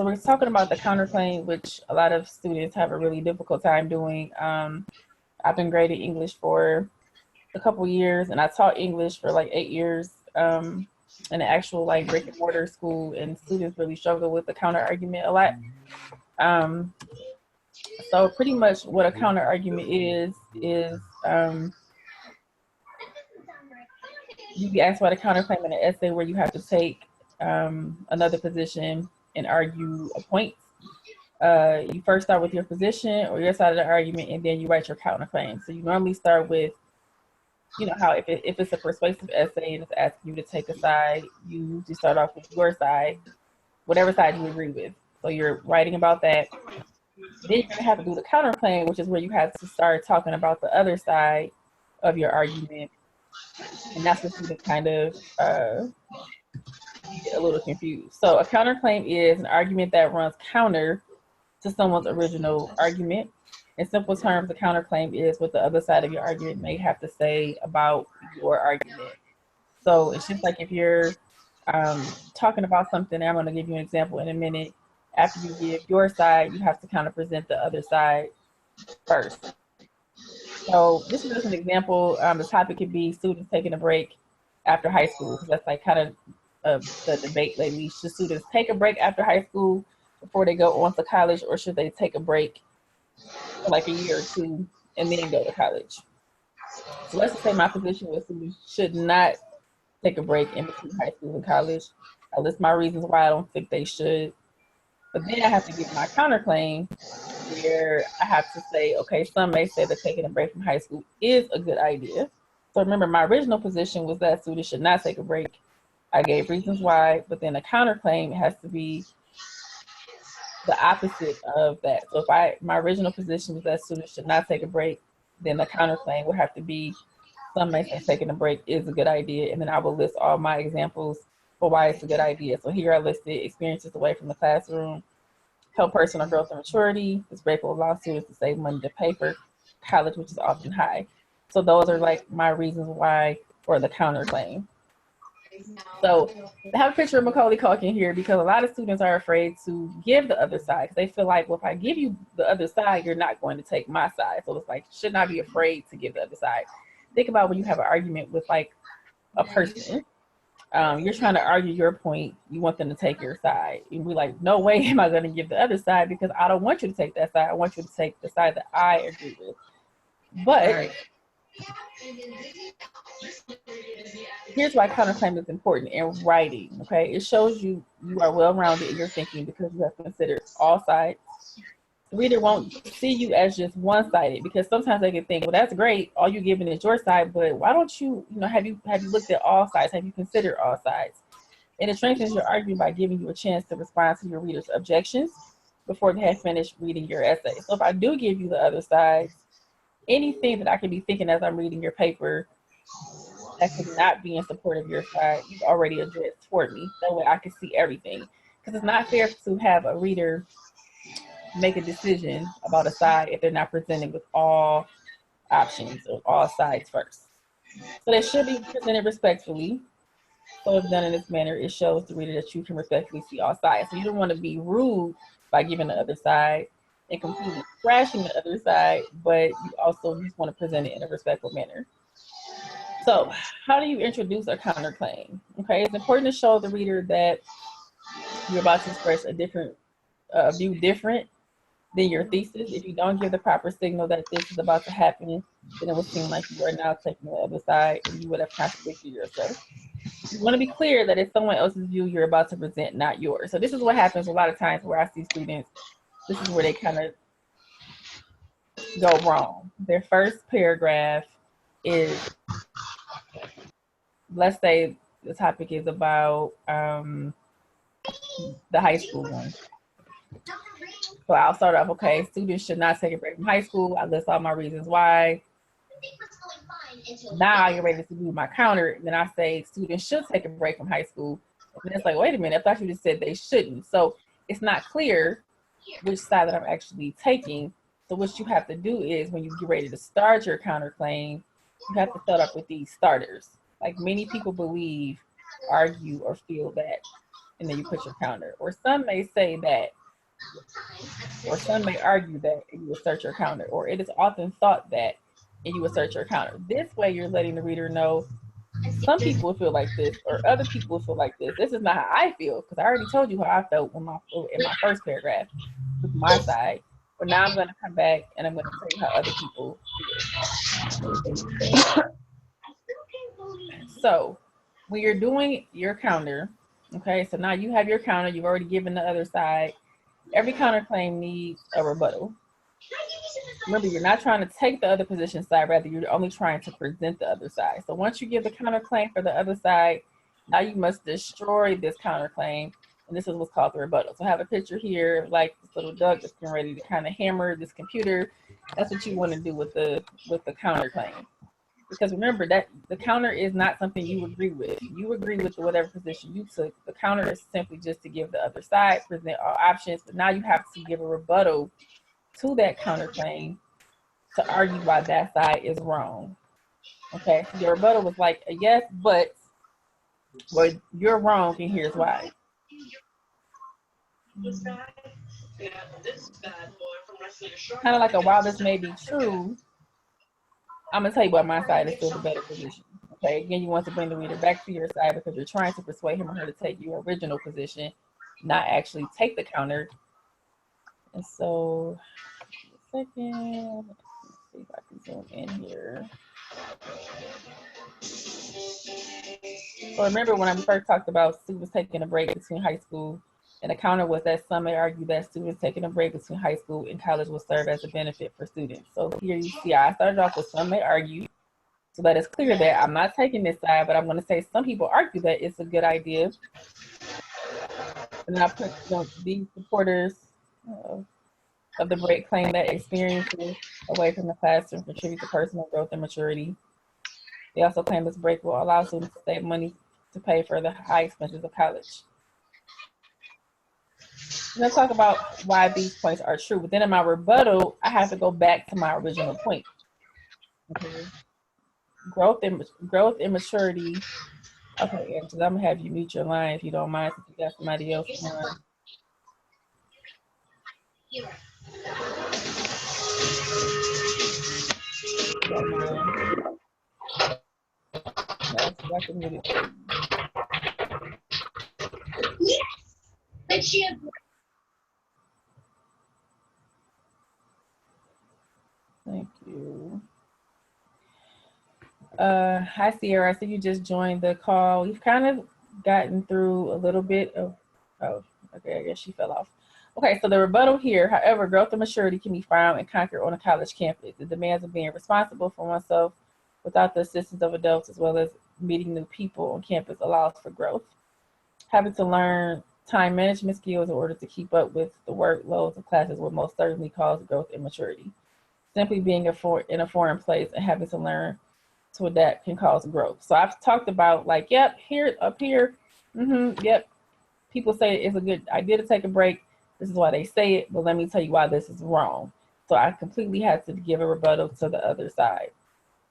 So we're talking about the counterclaim, which a lot of students have a really difficult time doing. I've been grading English for a couple years, and I taught English for like 8 years in an actual like brick and mortar school, and students really struggle with the counter argument a lot. So pretty much what a counter argument is you be asked about a counterclaim in an essay where you have to take another position and argue a point. You first start with your position or your side of the argument, and then you write your counterclaim. So you normally start with, you know, how if it's a persuasive essay and it's asking you to take a side, you just start off with your side, whatever side you agree with. So you're writing about that. Then you're gonna have to do the counterclaim, which is where you have to start talking about the other side of your argument, and that's what you kind of get a little confused. So a counterclaim is an argument that runs counter to someone's original argument. In simple terms, a counterclaim is what the other side of your argument may have to say about your argument. So it's just like if you're talking about something, I'm going to give you an example in a minute. After you give your side, you have to kind of present the other side first. So this is just an example. The topic could be students taking a break after high school, because that's like kind of the debate lately. Should students take a break after high school before they go on to college, or should they take a break for like a year or two and then go to college? So let's just say my position was students should not take a break in between high school and college. I list my reasons why I don't think they should. But then I have to give my counterclaim where I have to say, okay, some may say that taking a break from high school is a good idea. So remember, my original position was that students should not take a break. I gave reasons why, but then a counterclaim has to be the opposite of that. So if my original position was that students should not take a break, then the counterclaim would have to be some may say taking a break is a good idea, and then I will list all my examples for why it's a good idea. So here I listed experiences away from the classroom, help personal growth and maturity, this break will allow students to save money to pay for college, which is often high. So those are like my reasons why for the counterclaim. So I have a picture of Macaulay Culkin here because a lot of students are afraid to give the other side because they feel like, well, if I give you the other side, you're not going to take my side. So it's like, should not be afraid to give the other side. Think about when you have an argument with like a person. You're trying to argue your point. You want them to take your side. And we're like, no way am I going to give the other side because I don't want you to take that side. I want you to take the side that I agree with. But here's why counterclaim is important in writing, okay? It shows you are well-rounded in your thinking because you have considered all sides. The reader won't see you as just one-sided because sometimes they can think, well, that's great. All you're giving is your side, but why don't you, have you looked at all sides? Have you considered all sides? And it strengthens your argument by giving you a chance to respond to your reader's objections before they have finished reading your essay. So if I do give you the other sides, anything that I can be thinking as I'm reading your paper that could not be in support of your side, you've already addressed toward me. That way I can see everything. Because it's not fair to have a reader make a decision about a side if they're not presented with all options or all sides first. So they should be presented respectfully. So if done in this manner, it shows the reader that you can respectfully see all sides. So you don't want to be rude by giving the other side and completely trashing the other side, but you also just want to present it in a respectful manner. So how do you introduce a counterclaim? Okay, it's important to show the reader that you're about to express a different view different than your thesis. If you don't give the proper signal that this is about to happen, then it will seem like you are now taking the other side and you would have contradicted yourself. You want to be clear that it's someone else's view you're about to present, not yours. So this is what happens a lot of times where I see students, this is where they kind of go wrong. Their first paragraph is, let's say the topic is about the high school one. So I'll start off, okay, students should not take a break from high school. I list all my reasons why. Now I get ready to do my counter. Then I say students should take a break from high school. And it's like, wait a minute, I thought you just said they shouldn't. So it's not clear which side that I'm actually taking. So what you have to do is when you get ready to start your counterclaim, you have to start off with these starters. Like many people believe, argue, or feel that and then you put your counter. Or some may say that, or some may argue that, and you assert your counter. Or it is often thought that, and you assert your counter. This way you're letting the reader know some people will feel like this, or other people will feel like this. This is not how I feel, because I already told you how I felt in my first paragraph with my side. But now I'm going to come back and I'm going to tell you how other people feel. So when you're doing your counter, okay, so now you have your counter, you've already given the other side. Every counterclaim needs a rebuttal. Remember, you're not trying to take the other position side, rather you're only trying to present the other side. So once you give the counterclaim for the other side, now you must destroy this counterclaim, and this is what's called the rebuttal. So I have a picture here, like this little duck that's getting ready to kind of hammer this computer. That's what you want to do with the counterclaim. Because remember that the counter is not something you agree with. You agree with whatever position you took. The counter is simply just to give the other side, present all options, but now you have to give a rebuttal to that counterclaim to argue why that side is wrong. Okay, so your rebuttal was like a yes, but well, you're wrong, and here's why. Kind of like a while this may be true, I'm gonna tell you why my side is still the better position. Okay, again, you want to bring the reader back to your side because you're trying to persuade him or her to take your original position, not actually take the counter. And so, a second, let's see if I can zoom in here. So remember when I first talked about students taking a break between high school, and the counter was that some may argue that students taking a break between high school and college will serve as a benefit for students. So here you see I started off with some may argue, so that it's clear that I'm not taking this side, but I'm going to say some people argue that it's a good idea. And then I put these supporters of the break claim that experiences away from the classroom contribute to personal growth and maturity. They also claim this break will allow students to save money to pay for the high expenses of college. Let's talk about why these points are true. But then in my rebuttal, I have to go back to my original point. Okay. Growth and maturity. Okay, Angela, I'm gonna have you mute your line if you don't mind, since you got somebody else on. Yes, but she. Thank you. Hi, Sierra. I see you just joined the call. We've kind of gotten through a little bit of, oh, okay, I guess she fell off. Okay, so the rebuttal here, however, growth and maturity can be found and conquered on a college campus. The demands of being responsible for oneself without the assistance of adults, as well as meeting new people on campus, allows for growth. Having to learn time management skills in order to keep up with the workloads of classes will most certainly cause growth and maturity. Simply being in a foreign place and having to learn to adapt can cause growth. So I've talked about like, yep, here, up here, yep. People say it's a good idea to take a break. This is why they say it, but let me tell you why this is wrong. So I completely had to give a rebuttal to the other side.